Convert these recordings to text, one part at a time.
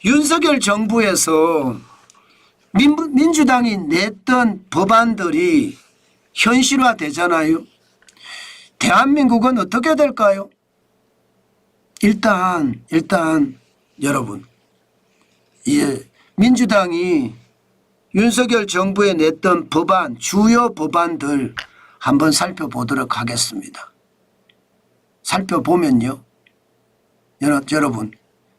윤석열 정부에서 민주당이 냈던 법안들이 현실화되잖아요. 대한민국은 어떻게 될까요? 일단 여러분, 민주당이 윤석열 정부에 냈던 법안, 주요 법안들 한번 살펴보도록 하겠습니다. 살펴보면요, 여러분,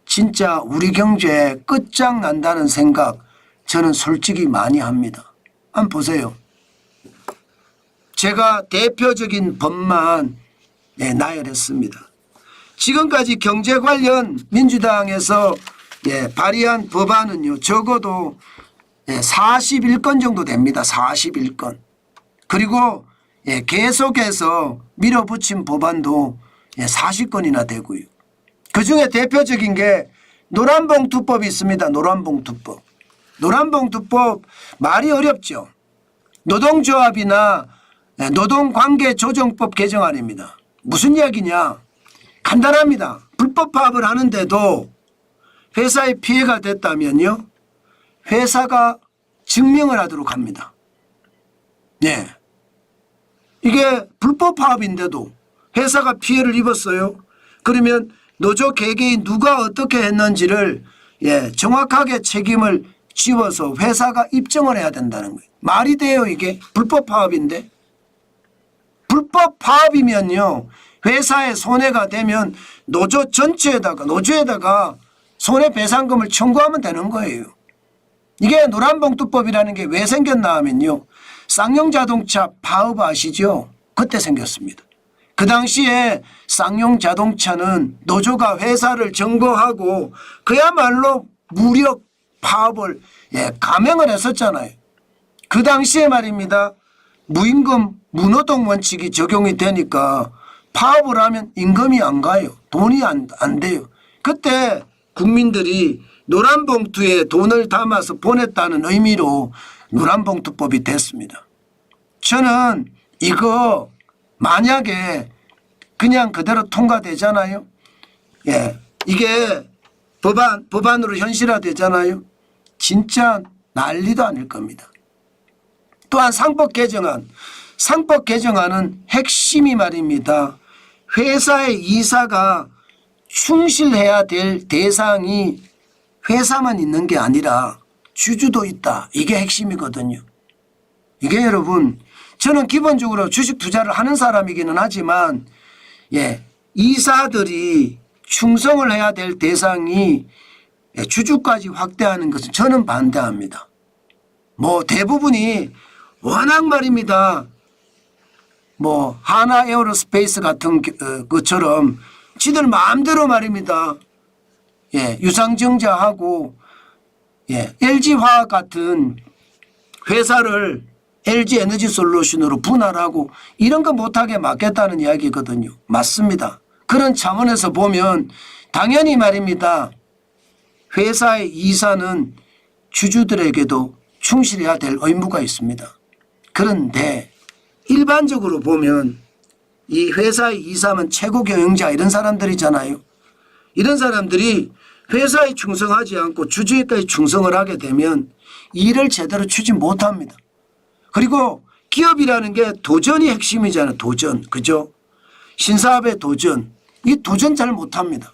진짜 우리 경제에 끝장난다는 생각 저는 솔직히 많이 합니다. 한번 보세요. 제가 대표적인 법만 나열했습니다. 지금까지 경제 관련 민주당에서 발의한 법안은요, 적어도 41건 정도 됩니다. 41건. 그리고 계속해서 밀어붙인 법안도 40건이나 되고요. 그중에 대표적인 게 노란봉투법이 있습니다. 노란봉투법. 노란봉투법 말이 어렵죠. 노동조합이나 노동관계조정법 개정안입니다. 무슨 이야기냐? 간단합니다. 불법 파업을 하는데도 회사에 피해가 됐다면요, 회사가 증명을 하도록 합니다. 네. 이게 불법 파업인데도 회사가 피해를 입었어요. 그러면 노조 개개인 누가 어떻게 했는지를 정확하게 책임을 지워서 회사가 입증을 해야 된다는 거예요. 말이 돼요, 이게? 불법 파업인데. 불법 파업이면요, 회사에 손해가 되면 노조 전체에다가, 노조에다가 손해배상금을 청구하면 되는 거예요. 이게 노란봉투법이라는 게 왜 생겼나 하면요, 쌍용자동차 파업 아시죠? 그때 생겼습니다. 그 당시에 쌍용자동차는 노조가 회사를 점거하고 그야말로 무력 파업을 감행을 했었잖아요. 그 당시에 말입니다, 무임금 무노동 원칙이 적용이 되니까 파업을 하면 임금이 안 가요. 돈이 안 돼요. 그때 국민들이 노란봉투에 돈을 담아서 보냈다는 의미로 노란봉투법이 됐습니다. 저는 이거 만약에 그냥 그대로 통과되잖아요. 이게 법안으로 현실화되잖아요. 진짜 난리도 아닐 겁니다. 또한 상법 개정안. 상법 개정안은 핵심이 말입니다, 회사의 이사가 충실해야 될 대상이 회사만 있는 게 아니라 주주도 있다. 이게 핵심이거든요. 이게 여러분, 저는 기본적으로 주식 투자를 하는 사람이기는 하지만 이사들이 충성을 해야 될 대상이 주주까지 확대하는 것은 저는 반대합니다. 뭐 대부분이 워낙 말입니다, 뭐 하나 에어로스페이스 같은 것처럼 지들 마음대로 말입니다, 유상증자하고 LG화학 같은 회사를 LG에너지솔루션으로 분할하고 이런 거 못하게 막겠다는 이야기거든요. 맞습니다. 그런 차원에서 보면 당연히 말입니다, 회사의 이사는 주주들에게도 충실해야 될 의무가 있습니다. 그런데 일반적으로 보면 이 회사의 이사면 최고 경영자 이런 사람들이잖아요. 이런 사람들이 회사에 충성하지 않고 주주에까지 충성을 하게 되면 일을 제대로 추진 못합니다. 그리고 기업이라는 게 도전이 핵심이잖아요. 도전. 그죠? 신사업의 도전. 이 도전 잘 못합니다.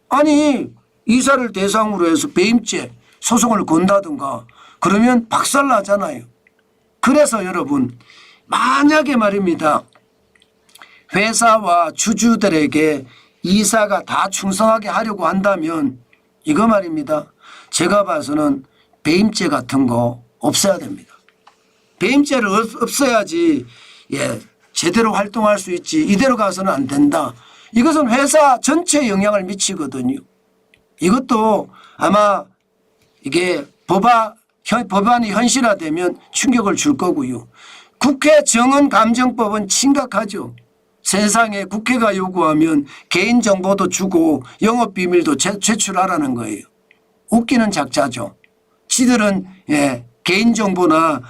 아니 이사를 대상으로 해서 배임죄 소송을 건다든가 그러면 박살나잖아요. 그래서 여러분, 만약에 말입니다, 회사와 주주들에게 이사가 다 충성하게 하려고 한다면 이거 말입니다, 제가 봐서는 배임죄 같은 거 없애야 됩니다. 배임죄를 없애야지 제대로 활동할 수 있지, 이대로 가서는 안 된다. 이것은 회사 전체에 영향을 미치거든요. 이것도 아마 이게 법안이 현실화되면 충격을 줄 거고요. 국회 정언감정법은 심각하죠. 세상에 국회가 요구하면 개인정보도 주고 영업비밀도 제출하라는 거예요. 웃기는 작자죠. 지들은 개인정보나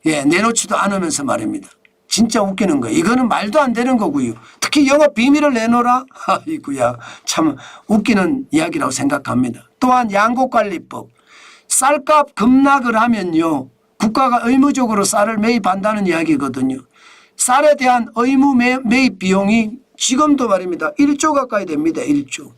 내놓지도 않으면서 말입니다. 진짜 웃기는 거예요. 이거는 말도 안 되는 거고요. 특히 영업비밀을 내놓으라? 아이고야, 참 웃기는 이야기라고 생각합니다. 또한 양곡관리법. 쌀값 급락을 하면요, 국가가 의무적으로 쌀을 매입한다는 이야기거든요. 쌀에 대한 의무 매입 비용이 지금도 말입니다. 1조 가까이 됩니다. 1조.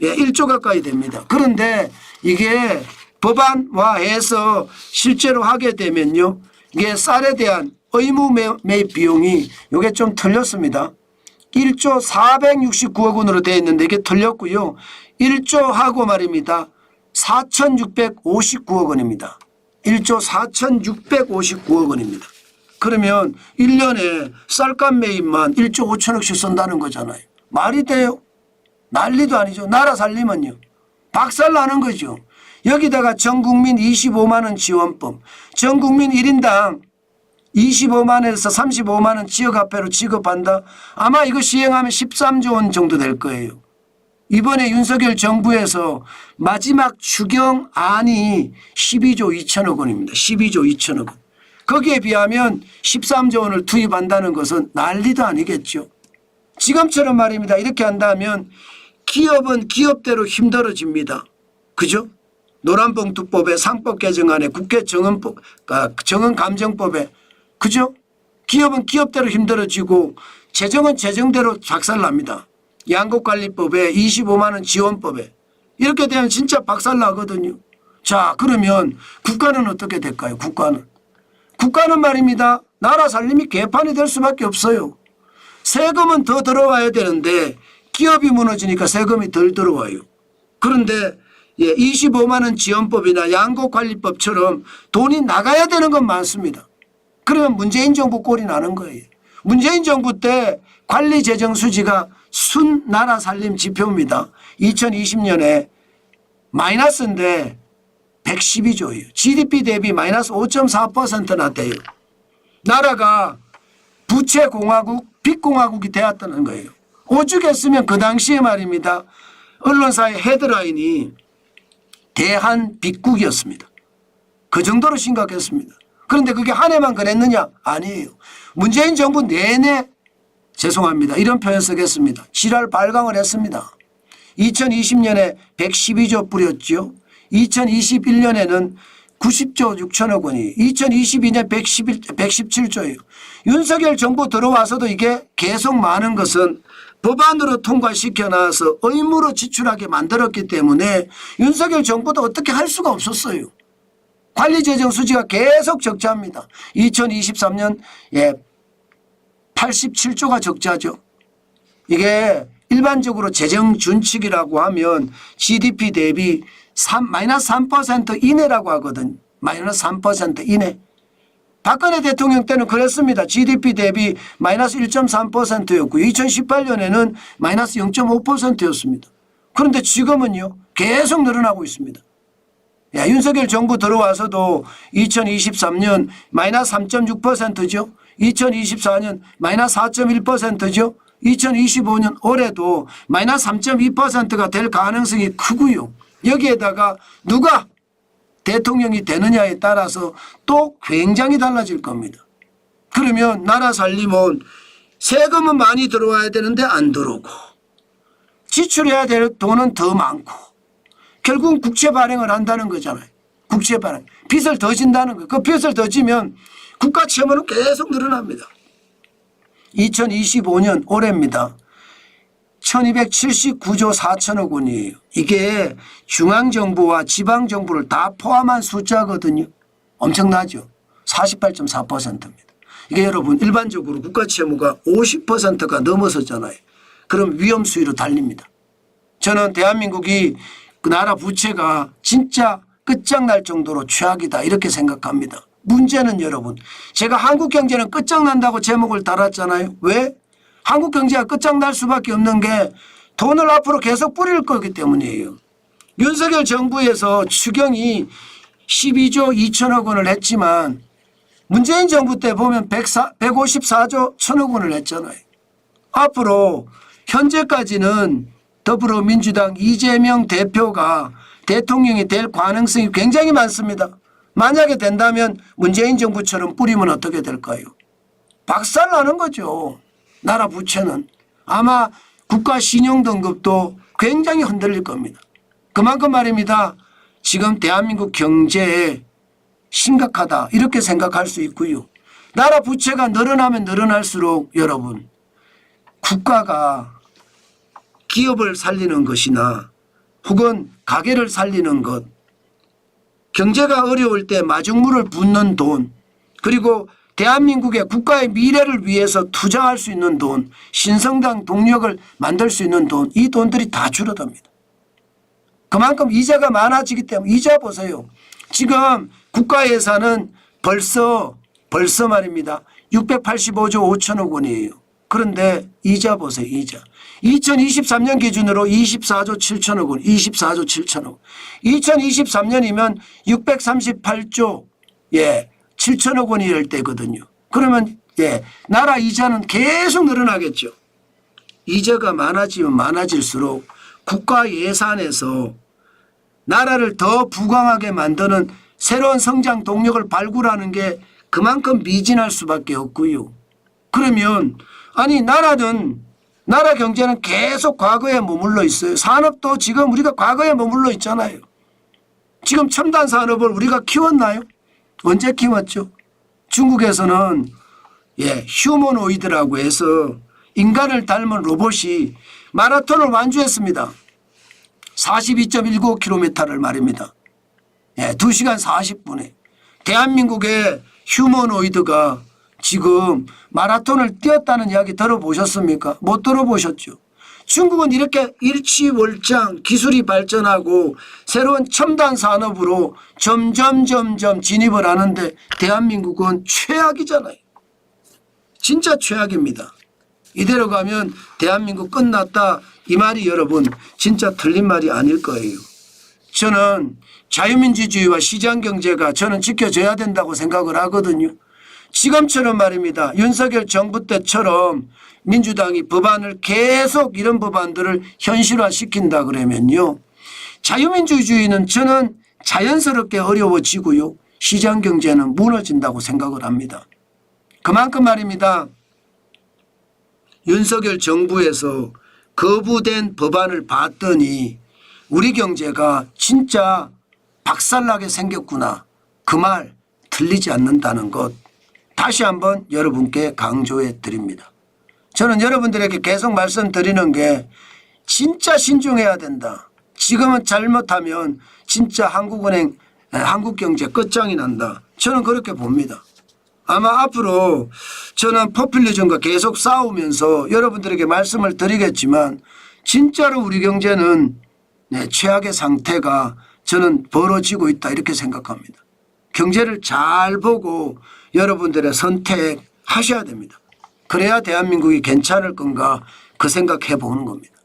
예, 1조 가까이 됩니다. 그런데 이게 법안화해서 실제로 하게 되면요, 이게 쌀에 대한 의무 매입 비용이 이게 좀 틀렸습니다. 1조 469억 원으로 되어 있는데 이게 틀렸고요. 1조하고 말입니다. 4,659억 원입니다. 1조 4,659억 원입니다. 그러면 1년에 쌀값 매입만 1조 5천억씩 쓴다는 거잖아요. 말이 돼요? 난리도 아니죠. 나라 살리면요, 박살나는 거죠. 여기다가 전국민 25만 원 지원법, 전국민 1인당 25만에서 35만 원 지역화폐로 지급한다. 아마 이거 시행하면 13조 원 정도 될 거예요. 이번에 윤석열 정부에서 마지막 추경안이 12조 2천억 원입니다. 12조 2천억 원. 거기에 비하면 13조 원을 투입한다는 것은 난리도 아니겠죠. 지금처럼 말입니다. 이렇게 한다면 기업은 기업대로 힘들어집니다. 그죠? 노란봉투법에 상법 개정안에 국회 정언감정법에, 그죠? 기업은 기업대로 힘들어지고 재정은 재정대로 작살납니다. 양곡관리법에 25만 원 지원법에 이렇게 되면 진짜 박살나거든요. 자, 그러면 국가는 어떻게 될까요? 국가는 말입니다. 나라 살림이 개판이 될 수밖에 없어요. 세금은 더 들어와야 되는데 기업이 무너지니까 세금이 덜 들어와요. 그런데 25만 원 지원법이나 양곡관리법처럼 돈이 나가야 되는 건 많습니다. 그러면 문재인 정부 꼴이 나는 거예요. 문재인 정부 때 관리재정 수지가 순 나라 살림 지표입니다. 2020년에 마이너스인데 112조예요. GDP 대비 마이너스 5.4%나 돼요. 나라가 부채공화국, 빚공화국이 되었다는 거예요. 오죽했으면 그 당시에 말입니다. 언론사의 헤드라인이 대한빚국이었습니다. 그 정도로 심각했습니다. 그런데 그게 한 해만 그랬느냐? 아니에요. 문재인 정부 내내, 죄송합니다, 이런 표현 쓰겠습니다, 지랄 발광을 했습니다. 2020년에 112조 뿌렸죠. 2021년에는 90조 6천억 원이, 2022년 117조예요. 윤석열 정부 들어와서도 이게 계속 많은 것은 법안으로 통과시켜 놔서 의무로 지출하게 만들었기 때문에 윤석열 정부도 어떻게 할 수가 없었어요. 관리재정 수지가 계속 적자입니다. 2023년 87조가 적자죠. 이게 일반적으로 재정 준칙이라고 하면 GDP 대비 마이너스 3% 이내라고 하거든요. 마이너스 3% 이내. 박근혜 대통령 때는 그랬습니다. GDP 대비 마이너스 1.3%였고요. 2018년에는 마이너스 0.5%였습니다. 그런데 지금은요, 계속 늘어나고 있습니다. 윤석열 정부 들어와서도 2023년 마이너스 3.6%죠. 2024년 마이너스 4.1%죠. 2025년 올해도 마이너스 3.2%가 될 가능성이 크고요. 여기에다가 누가 대통령이 되느냐에 따라서 또 굉장히 달라질 겁니다. 그러면 나라 살림은 세금은 많이 들어와야 되는데 안 들어오고, 지출해야 될 돈은 더 많고, 결국은 국채 발행을 한다는 거잖아요. 국채 발행. 빚을 더 진다는 거예요. 그 빚을 더 지면 국가 채무는 계속 늘어납니다. 2025년 올해입니다. 1279조 4천억 원이에요. 이게 중앙정부와 지방정부를 다 포함한 숫자거든요. 엄청나죠. 48.4%입니다. 이게 여러분 일반적으로 국가 채무가 50%가 넘어섰잖아요. 그럼 위험 수위로 달립니다. 저는 대한민국이 그 나라 부채가 진짜 끝장날 정도로 최악이다 이렇게 생각합니다. 문제는 여러분, 제가 한국 경제는 끝장난다고 제목을 달았잖아요. 왜? 한국 경제가 끝장날 수밖에 없는 게 돈을 앞으로 계속 뿌릴 거기 때문이에요. 윤석열 정부에서 추경이 12조 2천억 원을 했지만 문재인 정부 때 보면 154조 1천억 원을 했잖아요. 앞으로 현재까지는 더불어민주당 이재명 대표가 대통령이 될 가능성이 굉장히 많습니다. 만약에 된다면 문재인 정부처럼 뿌리면 어떻게 될까요? 박살나는 거죠. 나라 부채는. 아마 국가 신용등급도 굉장히 흔들릴 겁니다. 그만큼 말입니다. 지금 대한민국 경제에 심각하다 이렇게 생각할 수 있고요. 나라 부채가 늘어나면 늘어날수록 여러분 국가가 기업을 살리는 것이나 혹은 가게를 살리는 것, 경제가 어려울 때 마중물을 붓는 돈, 그리고 대한민국의 국가의 미래를 위해서 투자할 수 있는 돈, 신성장 동력을 만들 수 있는 돈, 이 돈들이 다 줄어듭니다. 그만큼 이자가 많아지기 때문에 이자 보세요. 지금 국가 예산은 벌써 말입니다. 685조 5천억 원이에요. 그런데 이자 보세요. 이자. 2023년 기준으로 24조 7천억 원. 24조 7천억. 2023년이면 638조 7천억 원이 될 때거든요. 그러면 나라 이자는 계속 늘어나겠죠. 이자가 많아지면 많아질수록 국가 예산에서 나라를 더 부강하게 만드는 새로운 성장 동력을 발굴하는 게 그만큼 미진할 수밖에 없고요. 그러면 아니 나라 경제는 계속 과거에 머물러 있어요. 산업도 지금 우리가 과거에 머물러 있잖아요. 지금 첨단 산업을 우리가 키웠나요? 언제 키웠죠? 중국에서는 휴머노이드라고 해서 인간을 닮은 로봇이 마라톤을 완주했습니다. 42.19km를 말입니다. 2시간 40분에. 대한민국의 휴머노이드가 지금 마라톤을 뛰었다는 이야기 들어보셨습니까? 못 들어보셨죠. 중국은 이렇게 일치월장 기술이 발전하고 새로운 첨단 산업으로 점점 진입을 하는데 대한민국은 최악이잖아요. 진짜 최악입니다. 이대로 가면 대한민국 끝났다 이 말이 여러분 진짜 틀린 말이 아닐 거예요. 저는 자유민주주의와 시장경제가 저는 지켜져야 된다고 생각을 하거든요. 지금처럼 말입니다. 윤석열 정부 때처럼 민주당이 법안을 계속 이런 법안들을 현실화시킨다 그러면요. 자유민주주의는 저는 자연스럽게 어려워지고요. 시장경제는 무너진다고 생각을 합니다. 그만큼 말입니다. 윤석열 정부에서 거부된 법안을 봤더니 우리 경제가 진짜 박살나게 생겼구나. 그 말 틀리지 않는다는 것 다시 한번 여러분께 강조해 드립니다. 저는 여러분들에게 계속 말씀드리는 게 진짜 신중해야 된다. 지금은 잘못하면 진짜 한국은행, 한국경제 끝장이 난다. 저는 그렇게 봅니다. 아마 앞으로 저는 포퓰리즘과 계속 싸우면서 여러분들에게 말씀을 드리겠지만 진짜로 우리 경제는 최악의 상태가 저는 벌어지고 있다 이렇게 생각합니다. 경제를 잘 보고 여러분들의 선택하셔야 됩니다. 그래야 대한민국이 괜찮을 건가 그 생각해 보는 겁니다.